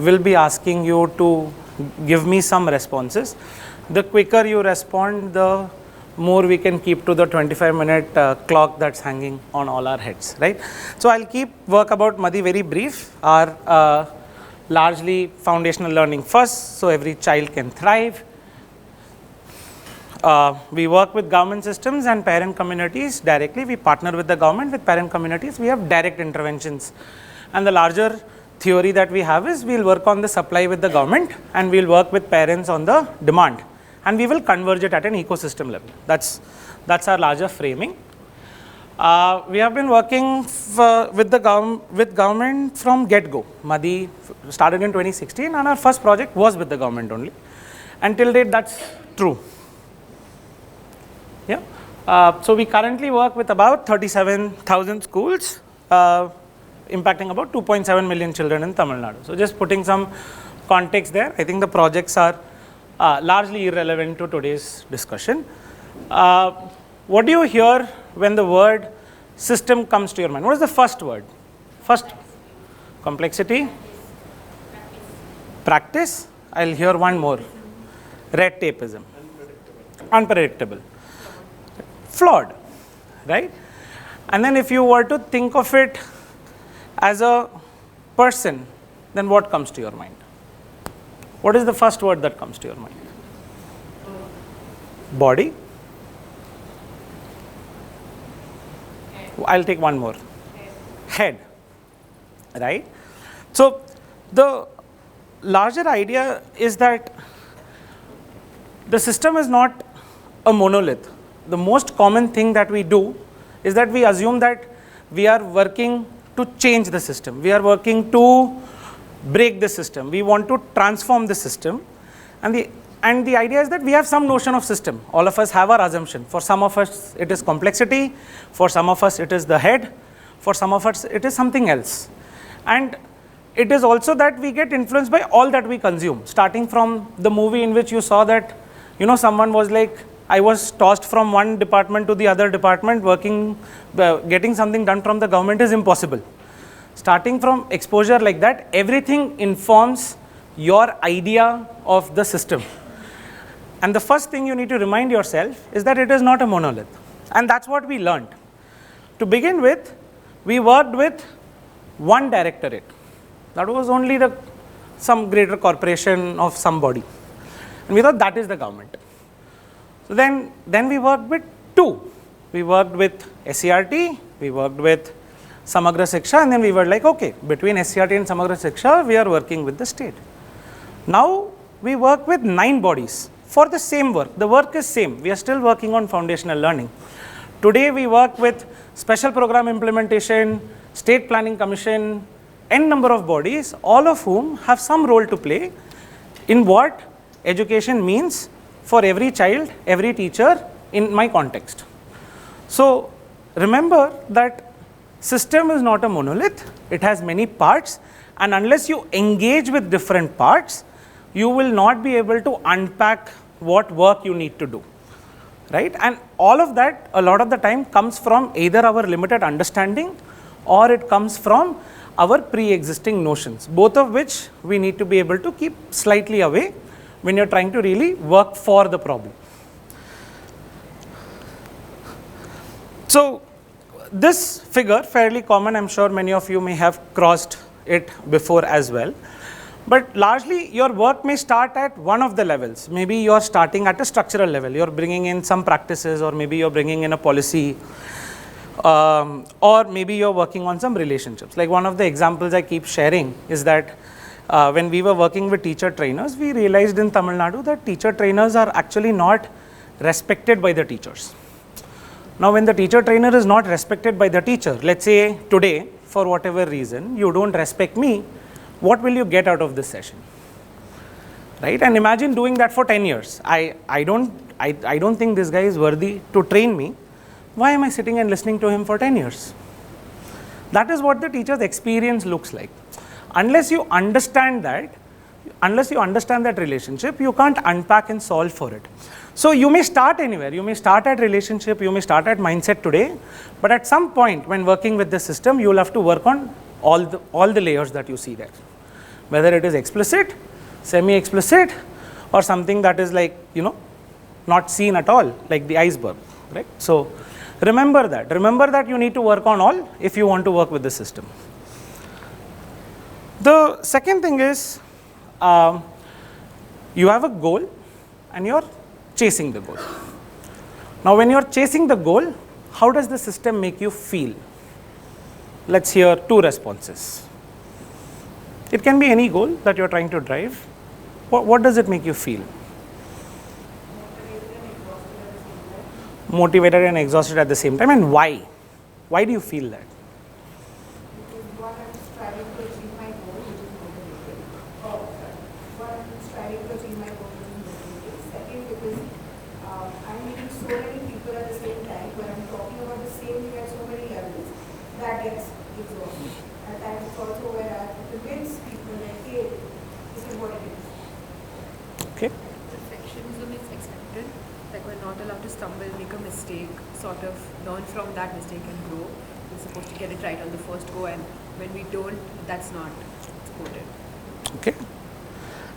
will be asking you to give me some responses. The quicker you respond, the more we can keep to the 25-minute clock that's hanging on all our heads, right? So I'll keep work about Madhi very brief. Our largely foundational learning first, so every child can thrive. We work with government systems and parent communities directly. We partner with the government, with parent communities. We have direct interventions. And the larger theory that we have is we'll work on the supply with the government and we'll work with parents on the demand. And we will converge it at an ecosystem level. That's our larger framing. We have been working with government from get-go. Madhi started in 2016 and our first project was with the government only. Until date, that's true. Yeah. So we currently work with about 37,000 schools, impacting about 2.7 million children in Tamil Nadu. So just putting some context there, I think the projects are largely irrelevant to today's discussion. What do you hear when the word system comes to your mind? What is the first word? First, complexity, practice. I'll hear one more. Red tapeism, unpredictable, flawed, right? And then if you were to think of it as a person, then what comes to your mind? What is the first word that comes to your mind? Body. I'll take one more. Head. Right? So the larger idea is that the system is not a monolith. The most common thing that we do is that we assume that we are working to change the system. We are working to break the system. We want to transform the system. And the idea is that we have some notion of system. All of us have our assumption. For some of us, it is complexity. For some of us, it is the head. For some of us, it is something else. And it is also that we get influenced by all that we consume, starting from the movie in which you saw that, someone was like, I was tossed from one department to the other department, getting something done from the government is impossible. Starting from exposure like that, everything informs your idea of the system. And the first thing you need to remind yourself is that it is not a monolith. And that's what we learned. To begin with, we worked with one directorate. That was only some greater corporation of somebody. And we thought that is the government. So then we worked with two. We worked with SCRT, we worked with Samagra Shiksha, and then we were like, okay, between SCRT and Samagra Shiksha, we are working with the state. Now we work with 9 bodies for the same work. The work is same. We are still working on foundational learning. Today we work with special program implementation, state planning commission, n number of bodies, all of whom have some role to play in what education means for every child, every teacher in my context. So remember that system is not a monolith. It has many parts, and unless you engage with different parts, you will not be able to unpack what work you need to do, right? And all of that, a lot of the time, comes from either our limited understanding or it comes from our pre-existing notions, both of which we need to be able to keep slightly away when you're trying to really work for the problem. So this figure, fairly common, I'm sure many of you may have crossed it before as well. But largely your work may start at one of the levels. Maybe you're starting at a structural level. You're bringing in some practices, or maybe you're bringing in a policy, or maybe you're working on some relationships. Like one of the examples I keep sharing is that when we were working with teacher trainers, we realized in Tamil Nadu that teacher trainers are actually not respected by the teachers. Now, when the teacher trainer is not respected by the teacher, let's say today, for whatever reason, you don't respect me, what will you get out of this session? Right? And imagine doing that for 10 years. I don't think this guy is worthy to train me. Why am I sitting and listening to him for 10 years? That is what the teacher's experience looks like. Unless you understand that relationship, you can't unpack and solve for it. So you may start anywhere. You may start at relationship, you may start at mindset today, but at some point when working with the system, you will have to work on all the layers that you see there. whether it is explicit, semi-explicit, or something that is like, not seen at all, like the iceberg, right? So remember that you need to work on all if you want to work with the system. The second thing is, you have a goal and you're chasing the goal. Now when you're chasing the goal, how does the system make you feel? Let's hear 2 responses. It can be any goal that you're trying to drive. What does it make you feel? Motivated and exhausted at the same time. And why? Why do you feel that? Because one, I'm striving to achieve my goal, which is motivated. One, I'm striving to achieve my goal, which is motivated. Second, because I'm meeting so many people at the same time, when I'm talking about the same thing at so many levels, that gets exhausting. At times, it's also where I convince people that, hey, this is what it is. Okay. Perfectionism is expected. Like we're not allowed to stumble, make a mistake, sort of learn from that mistake and grow. We're supposed to get it right on the first go, and when we don't, that's not supported. Okay.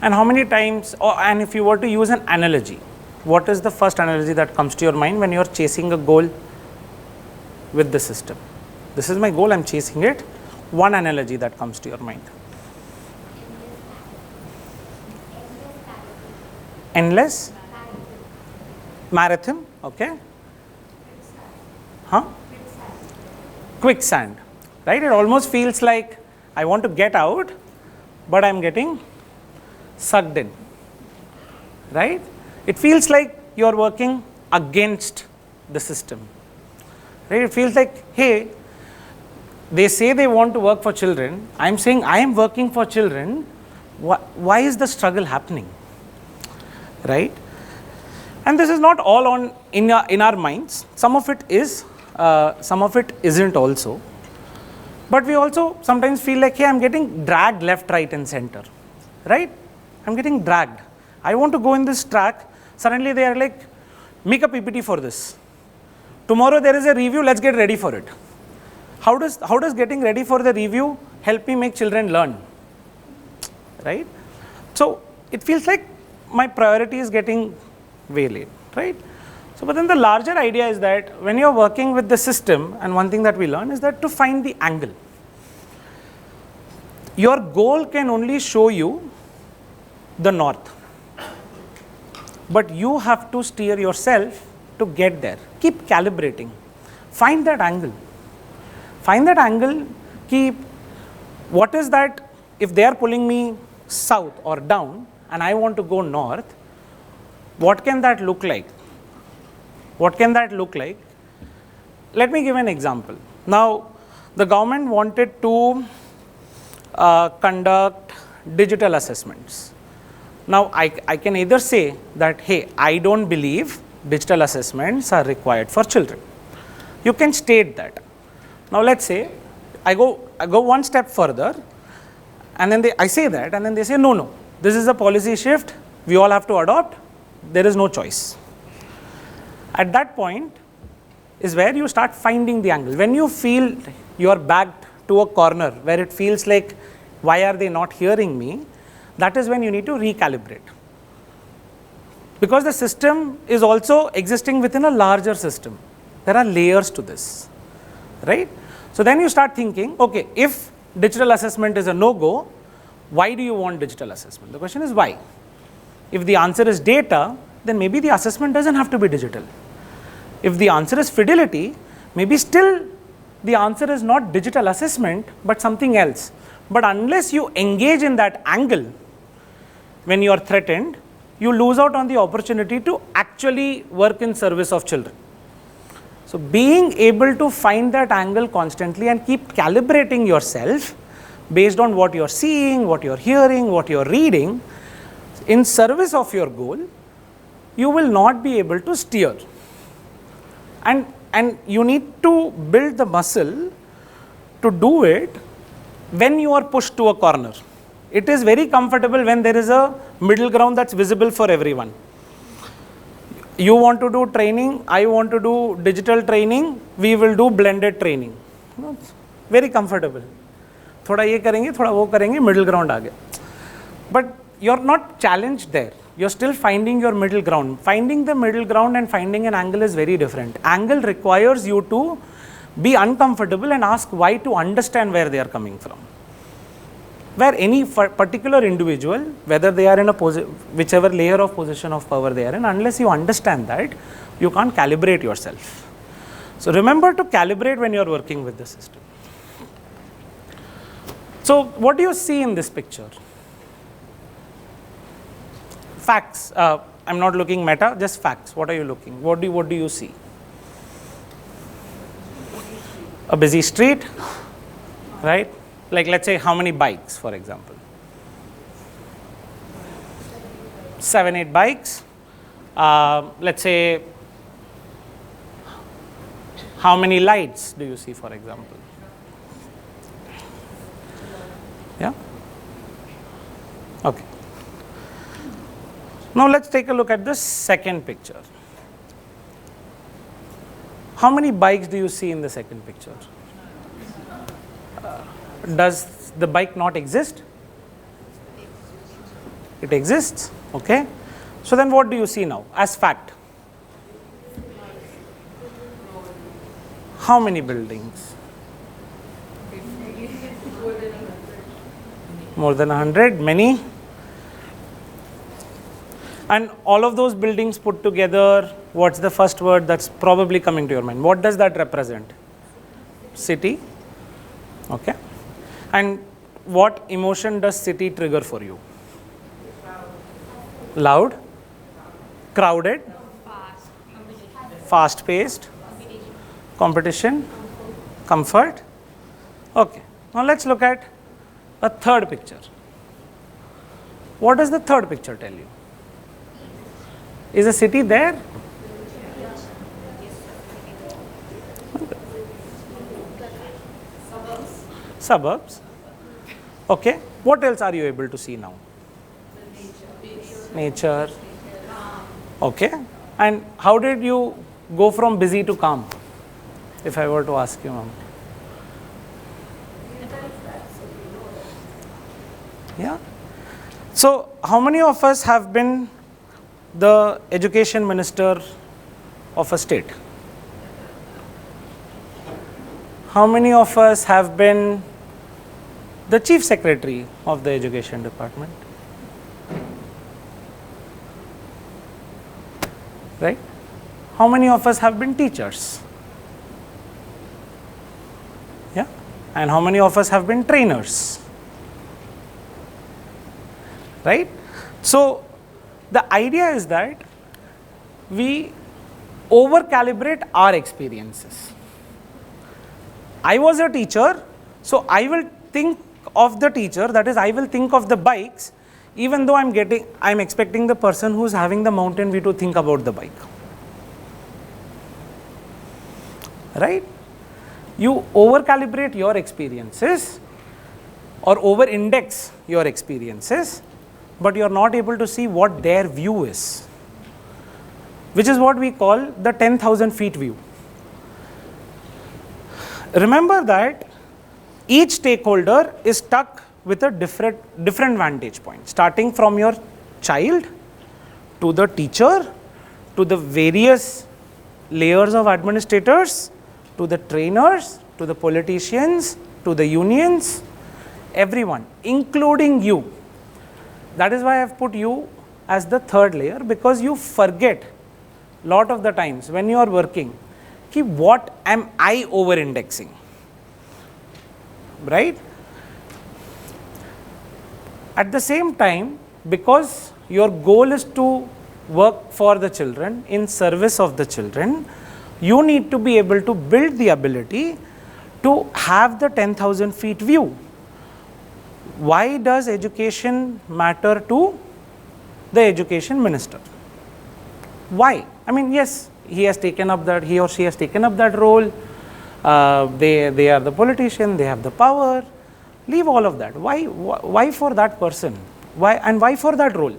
And how many times, and if you were to use an analogy, what is the first analogy that comes to your mind when you're chasing a goal with the system? This is my goal, I'm chasing it. One analogy that comes to your mind. Endless marathon, okay? Huh? Quicksand, right? It almost feels like I want to get out, but I'm getting sucked in, right? It feels like you're working against the system, right? It feels like, hey, they say they want to work for children. I'm saying I am working for children. Why is the struggle happening, right? And this is not all on in our minds. Some of it is, some of it isn't also. But we also sometimes feel like, hey, I'm getting dragged left, right, and center, right? I'm getting dragged. I want to go in this track. Suddenly they are like, make a PPT for this. Tomorrow there is a review. Let's get ready for it. How does getting ready for the review help me make children learn, right? So it feels like my priority is getting waylaid, right? So, but then the larger idea is that when you're working with the system, and one thing that we learn is that to find the angle. Your goal can only show you the north, but you have to steer yourself to get there. Keep calibrating. Find that angle. Find that angle. Keep, what is that, if they are pulling me south or down and I want to go north, what can that look like? What can that look like? Let me give an example. Now, the government wanted to conduct digital assessments. Now, I can either say that, hey, I don't believe digital assessments are required for children. You can state that. Now, let's say I go one step further, and then I say that, and then they say, no, this is a policy shift, we all have to adopt, there is no choice. At that point is where you start finding the angle. When you feel you are backed to a corner where it feels like, why are they not hearing me? That is when you need to recalibrate. Because the system is also existing within a larger system. There are layers to this, right? So then you start thinking, okay, if digital assessment is a no-go, why do you want digital assessment? The question is why? If the answer is data, then maybe the assessment doesn't have to be digital. If the answer is fidelity, maybe still the answer is not digital assessment, but something else. But unless you engage in that angle, when you are threatened, you lose out on the opportunity to actually work in service of children. So being able to find that angle constantly and keep calibrating yourself based on what you're seeing, what you're hearing, what you're reading, in service of your goal, you will not be able to steer. And you need to build the muscle to do it when you are pushed to a corner. It is very comfortable when there is a middle ground that's visible for everyone. You want to do training, I want to do digital training, we will do blended training. It's very comfortable. थोड़ा ये करेंगे, थोड़ा वो करेंगे, middle ground आ गया. But you're not challenged there. You're still finding your middle ground. Finding the middle ground and finding an angle is very different. Angle requires you to be uncomfortable and ask why to understand where they are coming from. Where any particular individual, whether they are in a whichever layer of position of power they are in, unless you understand that, you can't calibrate yourself. So remember to calibrate when you are working with the system. So what do you see in this picture? Facts. I'm not looking meta, just facts. What are you looking? What do you see? A busy street, right? Like, let's say, how many bikes, for example? 7, 8 bikes. Let's say, how many lights do you see, for example? Yeah? Okay. Now let's take a look at the second picture. How many bikes do you see in the second picture? Does the bike not exist? It exists, okay? So then what do you see now as fact? How many buildings? More than 100, many? And all of those buildings put together, what's the first word that's probably coming to your mind? What does that represent? City, okay? And what emotion does city trigger for you? Loud, crowded, fast-paced, competition, comfort. Okay, now let's look at a third picture. What does the third picture tell you? Is a city there? Suburbs. Okay. What else are you able to see now? Nature. Okay. And how did you go from busy to calm? If I were to ask you, ma'am. Yeah. So, how many of us have been the education minister of a state? How many of us have been the chief secretary of the education department? Right? How many of us have been teachers? Yeah? And how many of us have been trainers? Right? So, the idea is that we over calibrate our experiences. I was a teacher, so I will think of the teacher, that is, I will think of the bikes, even though I'm expecting the person who's having the mountain view to think about the bike. Right? You over calibrate your experiences or over index your experiences, but you are not able to see what their view is, which is what we call the 10,000 feet view. Remember that each stakeholder is stuck with a different vantage point, starting from your child to the teacher, to the various layers of administrators, to the trainers, to the politicians, to the unions, everyone, including you. That is why I have put you as the third layer, because you forget lot of the times when you are working, what am I over indexing, right? At the same time, because your goal is to work for the children, in service of the children, you need to be able to build the ability to have the 10,000 feet view. Why does education matter to the education minister? Why? I mean, yes, he or she has taken up that role. They are the politician, they have the power. Leave all of that. Why for that person? Why for that role?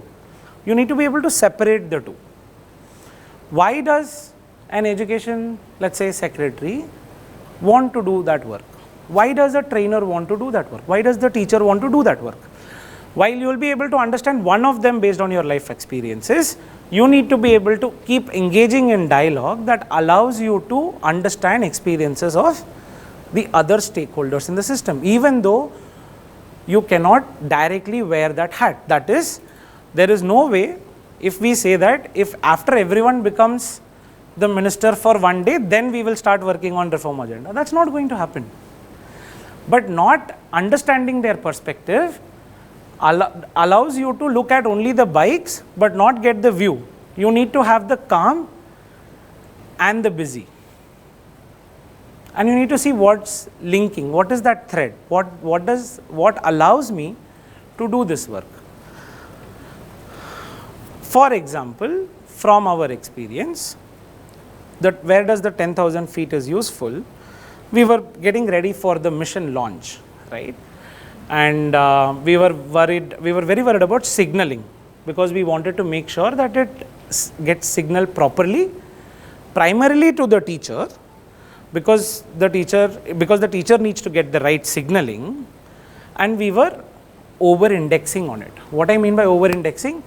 You need to be able to separate the two. Why does an education, let's say, secretary want to do that work? Why does a trainer want to do that work? Why does the teacher want to do that work? While you will be able to understand one of them based on your life experiences, you need to be able to keep engaging in dialogue that allows you to understand experiences of the other stakeholders in the system, even though you cannot directly wear that hat. That is, there is no way if we say that if after everyone becomes the minister for one day, then we will start working on reform agenda. That's not going to happen. But not understanding their perspective allows you to look at only the bikes but not get the view. You need to have the calm and the busy. And you need to see what's linking, what is that thread, what allows me to do this work. For example, from our experience, that where does the 10,000 feet is useful, we were getting ready for the mission launch, right? And we were very worried about signaling, because we wanted to make sure that it gets signaled properly, primarily to the teacher, because the teacher needs to get the right signaling, and we were over-indexing on it. What I mean by over-indexing,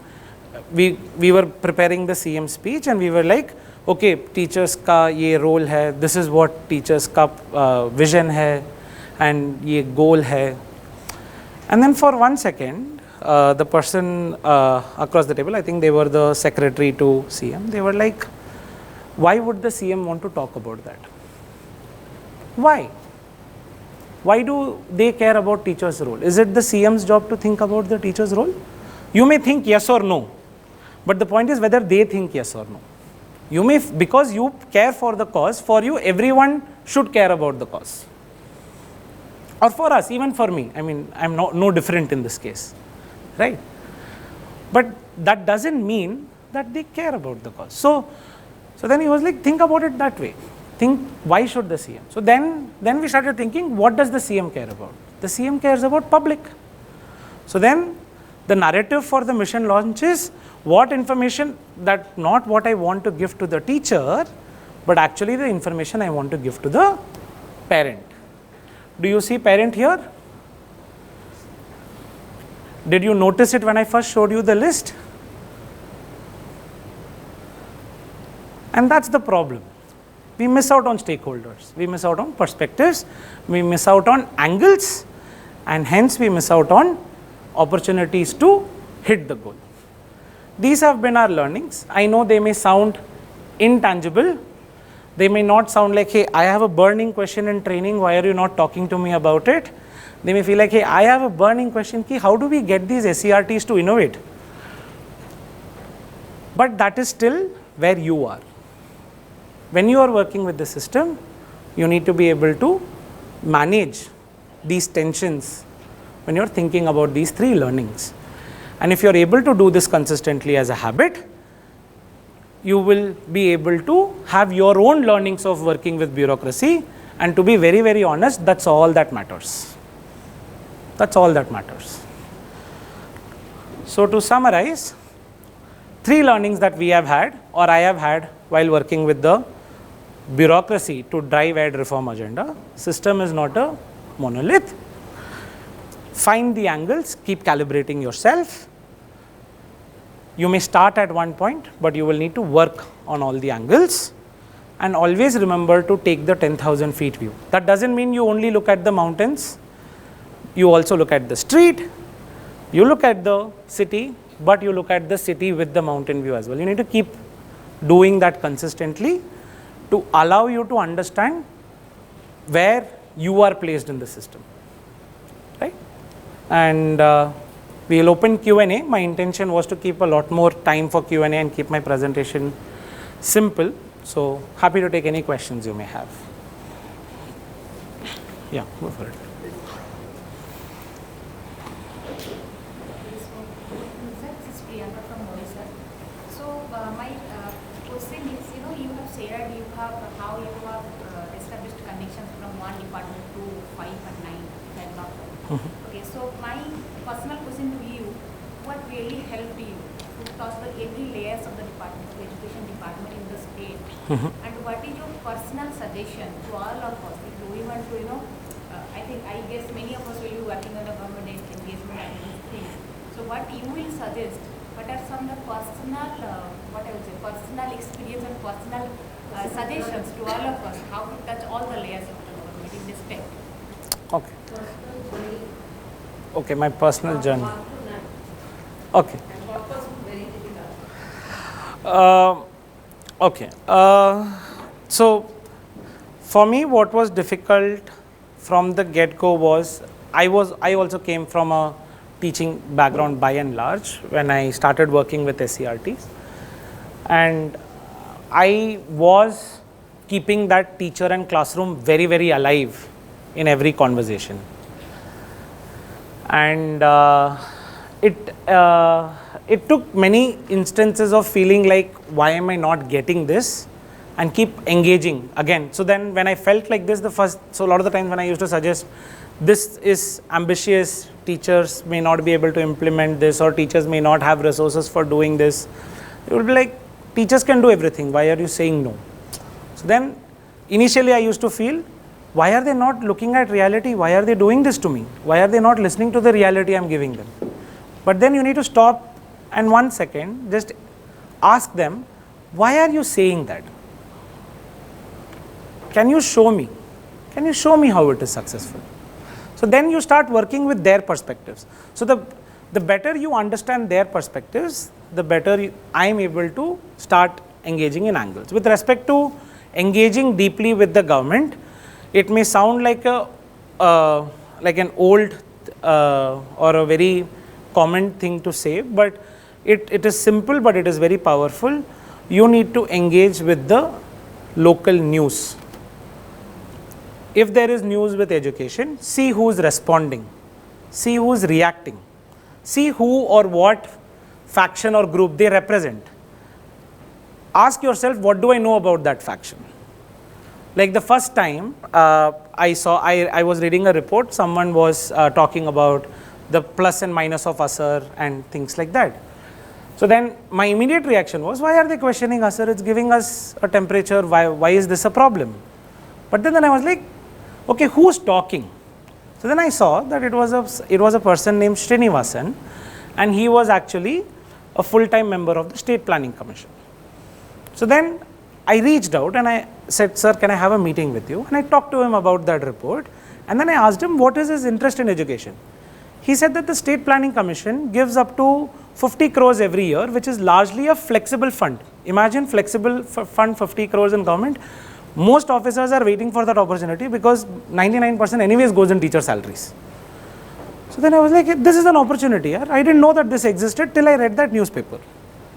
we were preparing the CM speech and we were like, okay, teachers ka ye role hai, this is what teachers ka vision hai, and ye goal hai. And then for 1 second, the person across the table, I think they were the secretary to CM, they were like, why would the CM want to talk about that? Why? Why do they care about teachers' role? Is it the CM's job to think about the teacher's role? You may think yes or no, but the point is whether they think yes or no. You may, because you care for the cause, for you everyone should care about the cause. Or for us, even for me, I mean, I'm no different in this case, right? But that doesn't mean that they care about the cause. So then he was like, think about it that way. Think, why should the CM? So then we started thinking, what does the CM care about? The CM cares about public. So then the narrative for the mission launch is what information, that not what I want to give to the teacher, but actually the information I want to give to the parent. Do you see parent here? Did you notice it when I first showed you the list? And that's the problem. We miss out on stakeholders, we miss out on perspectives, we miss out on angles, and hence we miss out on opportunities to hit the goal. These have been our learnings. I know they may sound intangible. They may not sound like, hey, I have a burning question in training, why are you not talking to me about it? They may feel like, hey, I have a burning question, how do we get these SCRTs to innovate? But that is still where you are. When you are working with the system, you need to be able to manage these tensions when you are thinking about these 3 learnings. And if you are able to do this consistently as a habit, you will be able to have your own learnings of working with bureaucracy, and to be very, very honest, that's all that matters. That's all that matters. So to summarize, 3 learnings that we have had, or I have had while working with the bureaucracy to drive ed reform agenda. System is not a monolith. Find the angles, keep calibrating yourself. You may start at one point, but you will need to work on all the angles, and always remember to take the 10,000 feet view. That doesn't mean you only look at the mountains, you also look at the street, you look at the city, but you look at the city with the mountain view as well. You need to keep doing that consistently to allow you to understand where you are placed in the system, right? And we will open Q&A. My intention was to keep a lot more time for Q&A and keep my presentation simple. So happy to take any questions you may have. Yeah, go for it. Okay, so my personal question to you, what really helped you to touch the every layers of the department, of the education department in the state, and what is your personal suggestion to all of us if we want to, I guess many of us will be working on a government engagement and these things. So what you will suggest, what are some of the personal experience and personal suggestions to all of us, how to touch all the layers of the government in respect? Okay. Okay, my personal journey. Okay. Okay. So, for me, what was difficult from the get-go was I also came from a teaching background by and large when I started working with SCRTs, and I was keeping that teacher and classroom very, very alive in every conversation. And it took many instances of feeling like, why am I not getting this, and keep engaging again. So then when I felt like this, so a lot of the times when I used to suggest, this is ambitious, teachers may not be able to implement this, or teachers may not have resources for doing this, it would be like, teachers can do everything, why are you saying no? So then initially I used to feel, why are they not looking at reality? Why are they doing this to me? Why are they not listening to the reality I'm giving them? But then you need to stop and 1 second, just ask them, why are you saying that? Can you show me? Can you show me how it is successful? So then you start working with their perspectives. So the better you understand their perspectives, the better I am able to start engaging in angles. With respect to engaging deeply with the government, it may sound like an old or a very common thing to say, but it is simple, but it is very powerful. You need to engage with the local news. If there is news with education, see who is responding, see who is reacting, see who or what faction or group they represent. Ask yourself, what do I know about that faction? Like the first time I was reading a report, someone was talking about the plus and minus of Asar and things like that. So then my immediate reaction was, why are they questioning Asar? It's giving us a temperature, why is this a problem? But then I was like, okay, who's talking? So then I saw that it was a person named Srivathsan, and he was actually a full-time member of the State Planning Commission. So then I reached out and I said, sir, can I have a meeting with you? And I talked to him about that report, and then I asked him, what is his interest in education? He said that the State Planning Commission gives up to 50 crores every year, which is largely a flexible fund. Imagine flexible fund, 50 crores in government. Most officers are waiting for that opportunity because 99% anyways goes in teacher salaries. So then I was like, this is an opportunity. I didn't know that this existed till I read that newspaper.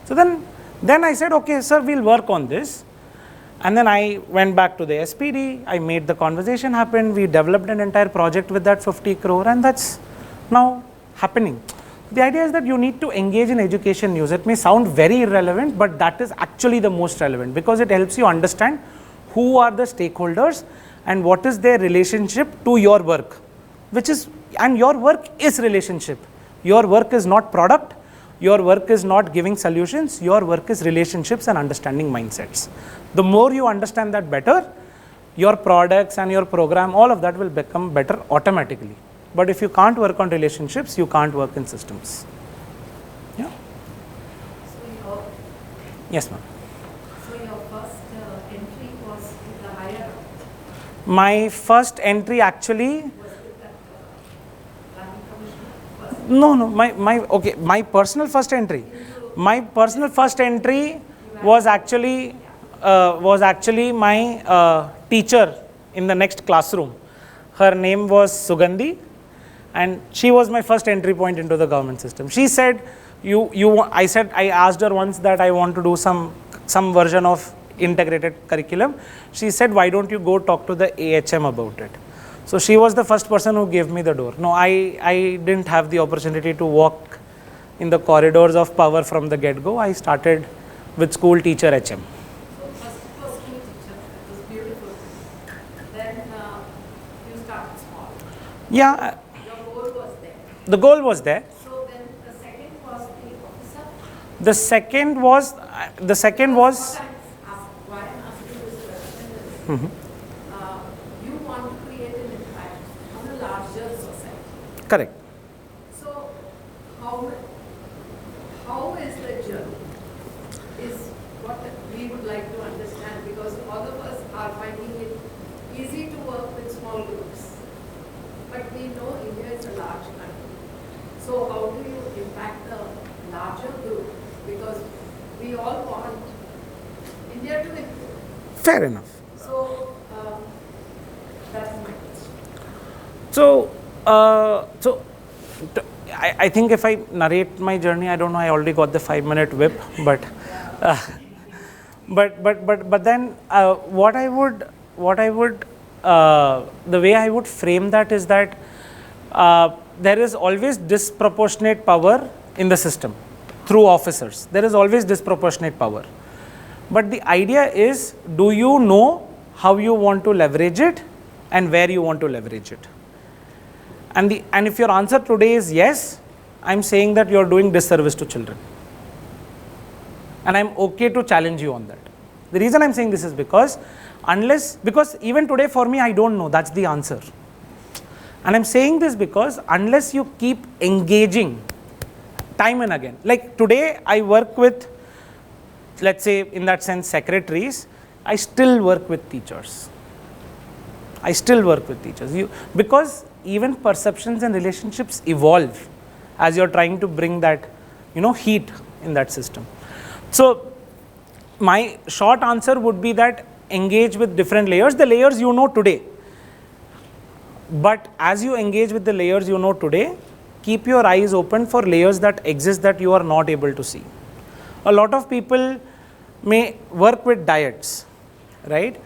So then I said, okay, sir, we'll work on this. And then I went back to the SPD. I made the conversation happen. We developed an entire project with that 50 crore, and that's now happening. The idea is that you need to engage in education news. It may sound very irrelevant, but that is actually the most relevant because it helps you understand who are the stakeholders and what is their relationship to your work, and your work is relationship. Your work is not product, your work is not giving solutions, your work is relationships and understanding mindsets. The more you understand that better, your products and your program, all of that will become better automatically. But if you can't work on relationships, you can't work in systems. Yeah? Yes, ma'am. My first entry actually, my personal first entry. My personal first entry was actually my teacher in the next classroom. Her name was Sugandhi, and she was my first entry point into the government system. She said, I asked her once that I want to do some version of integrated curriculum. She said, why don't you go talk to the AHM about it? So she was the first person who gave me the door. No, I didn't have the opportunity to walk in the corridors of power from the get-go. I started with school teacher HM. So first it was school teacher, that was beautiful. Then you started small. Yeah. Your goal was there. The goal was there. So then the second was the officer. The second was Why I'm asking this question is, you want to create an impact on a Correct. So how is the journey? Is what we would like to understand, because all of us are finding it easy to work with small groups. But we know India is a large country. So how do you impact the larger group? Because we all want India to improve. Fair enough. So that's my question. So, I think if I narrate my journey, I don't know, I already got the 5-minute whip, but then what I would the way I would frame that is that there is always disproportionate power in the system through officers. There is always disproportionate power. But the idea is, do you know how you want to leverage it and where you want to leverage it? And if your answer today is yes, I'm saying that you're doing disservice to children. And I'm okay to challenge you on that. The reason I'm saying this is because even today for me, I don't know, that's the answer. And I'm saying this because unless you keep engaging time and again, like today I work with, let's say in that sense, secretaries, I still work with teachers. Because even perceptions and relationships evolve as you're trying to bring that, heat in that system. So my short answer would be that engage with different layers, the layers you know today. But as you engage with the layers you know today, keep your eyes open for layers that exist that you are not able to see. A lot of people may work with diets, right?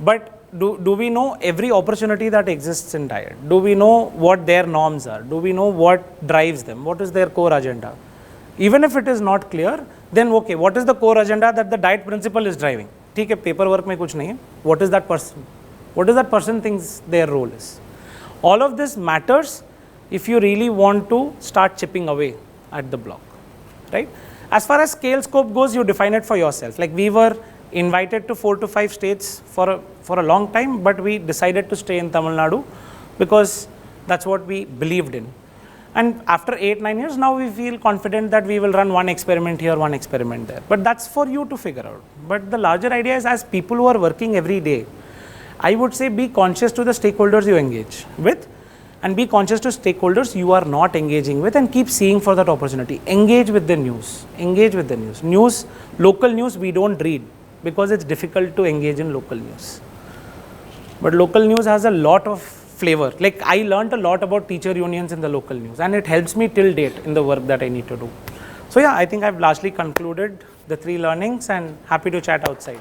But do we know every opportunity that exists in diet? Do we know what their norms are? Do we know what drives them? What is their core agenda? Even if it is not clear, then okay, what is the core agenda that the diet principle is driving? ठीक है, paperwork में कुछ नहीं है. What is that person thinks their role is? All of this matters if you really want to start chipping away at the block, right? As far as scale scope goes, you define it for yourself. Like we were invited to 4 to 5 states for a long time, but we decided to stay in Tamil Nadu because that's what we believed in. And after 8-9 years, now we feel confident that we will run one experiment here, one experiment there. But that's for you to figure out. But the larger idea is, as people who are working every day, I would say be conscious to the stakeholders you engage with, and be conscious to stakeholders you are not engaging with, and keep seeing for that opportunity. Engage with the news. Local news we don't read because it's difficult to engage in local news. But local news has a lot of flavor. Like I learned a lot about teacher unions in the local news, and it helps me till date in the work that I need to do. So yeah, I think I've largely concluded the 3 learnings and happy to chat outside.